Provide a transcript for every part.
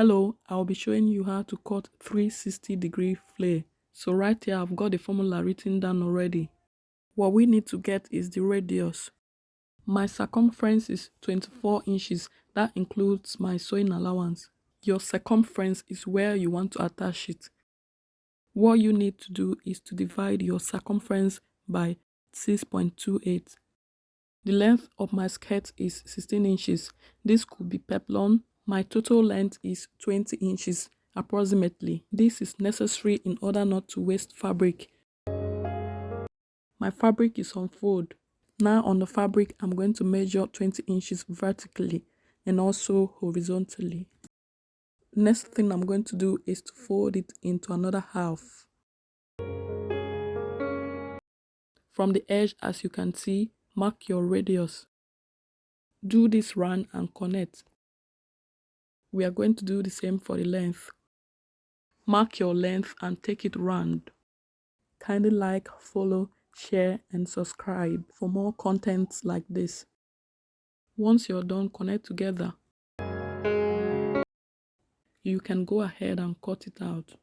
Hello, I'll be showing you how to cut 360-degree flare. So right here, I've got the formula written down already. What we need to get is the radius. My circumference is 24 inches. That includes my sewing allowance. Your circumference is where you want to attach it. What you need to do is to divide your circumference by 6.28. The length of my skirt is 16 inches. This could be peplum. My total length is 20 inches approximately. This is necessary in order not to waste fabric. My fabric is on fold. Now on the fabric, I'm going to measure 20 inches vertically and also horizontally. Next thing I'm going to do is to fold it into another half. From the edge, as you can see, mark your radius. Do this round and connect. We are going to do the same for the length. Mark your length and take it round. Kindly like, follow, share and subscribe for more content like this. Once you're done, connect together. You can go ahead and cut it out.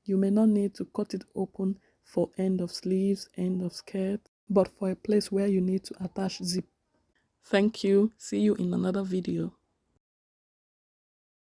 You may not need to cut it open for end of sleeves, end of skirt, but for a place where you need to attach zip. Thank you. See you in another video.